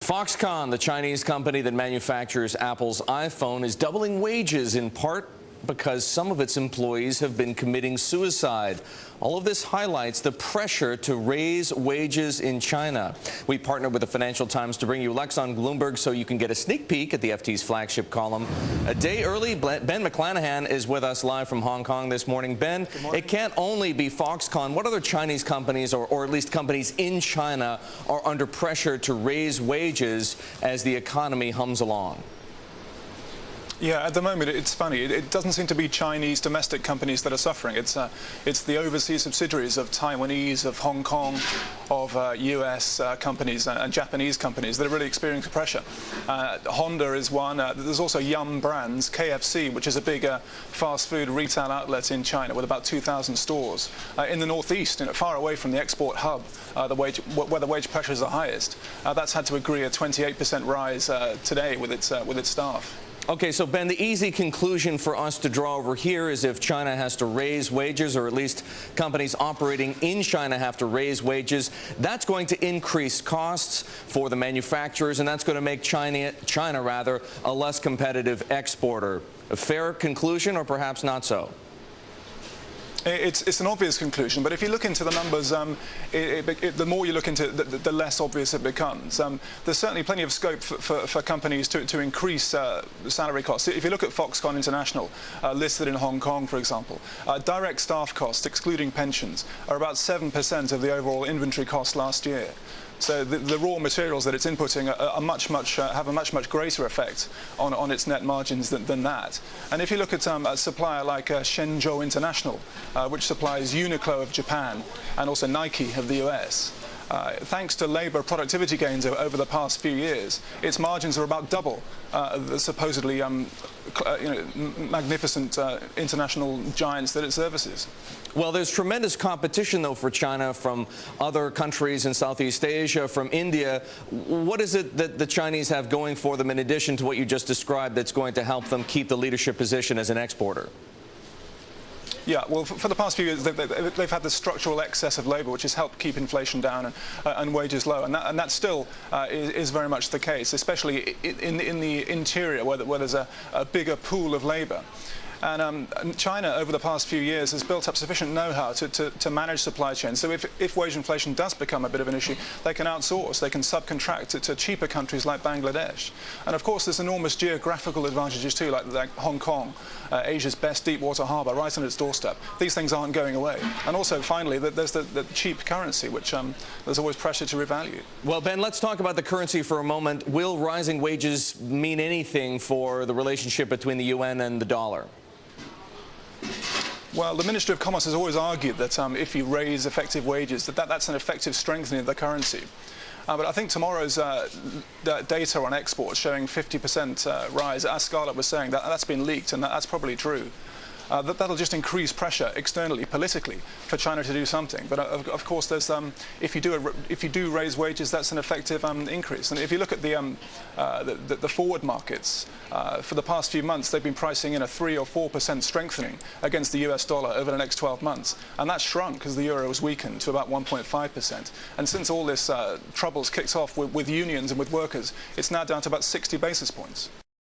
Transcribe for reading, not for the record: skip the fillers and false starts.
Foxconn, the Chinese company that manufactures Apple's iPhone, is doubling wages in part because some of its employees have been committing suicide. All of this highlights the pressure to raise wages in China. We partnered with the Financial Times to bring you Lex on Bloomberg so you can get a sneak peek at the FT's flagship column. A day early, Ben McLannahan is with us live from Hong Kong this morning. Ben, it can't only be Foxconn. What other Chinese companies, or at least companies in China, are under pressure to raise wages as the economy hums along? Yeah, at the moment, it's funny. It doesn't seem to be Chinese domestic companies that are suffering. It's the overseas subsidiaries of Taiwanese, of Hong Kong, of US companies and Japanese companies that are really experiencing pressure. Honda is one. There's also Yum Brands, KFC, which is a big fast food retail outlet in China with about 2,000 stores. In the northeast, far away from the export hub, where the wage pressures are highest, that's had to agree a 28% rise today with its staff. Okay, so Ben, the easy conclusion for us to draw over here is if China has to raise wages, or at least companies operating in China have to raise wages, that's going to increase costs for the manufacturers, and that's going to make China a less competitive exporter. A fair conclusion, or perhaps not so? It's an obvious conclusion, but if you look into the numbers, the more you look into it, the less obvious it becomes. There's certainly plenty of scope for companies to increase salary costs. If you look at Foxconn International, listed in Hong Kong, for example, direct staff costs, excluding pensions, are about 7% of the overall inventory cost last year. So the raw materials that it's inputting have a much greater effect on its net margins than that. And if you look at a supplier like Shenzhou International, which supplies Uniqlo of Japan and also Nike of the US, thanks to labour productivity gains over the past few years, its margins are about double the supposedly magnificent international giants that it services. Well, there's tremendous competition, though, for China from other countries in Southeast Asia, from India. What is it that the Chinese have going for them, in addition to what you just described, that's going to help them keep the leadership position as an exporter? Yeah, well, for the past few years, they've had this structural excess of labour, which has helped keep inflation down and wages low, and that still is very much the case, especially in the interior, where there's a bigger pool of labour. And China, over the past few years, has built up sufficient know-how to manage supply chains. So if wage inflation does become a bit of an issue, they can outsource, they can subcontract to cheaper countries like Bangladesh. And of course, there's enormous geographical advantages too, like Hong Kong, Asia's best deep-water harbour, right on its doorstep. These things aren't going away. And also, finally, there's the cheap currency, which there's always pressure to revalue. Well, Ben, let's talk about the currency for a moment. Will rising wages mean anything for the relationship between the yuan and the dollar? Well, the Ministry of Commerce has always argued that if you raise effective wages, that's an effective strengthening of the currency. But I think tomorrow's data on exports showing 50% rise, as Scarlett was saying, that's been leaked, and that's probably true. That'll just increase pressure externally, politically, for China to do something. But of course, there's if you do raise wages, that's an effective increase. And if you look at the forward markets, for the past few months, they've been pricing in a 3 or 4% strengthening against the US dollar over the next 12 months, and that's shrunk as the euro has weakened to about 1.5%. And since all this troubles kicked off with unions and with workers, it's now down to about 60 basis points.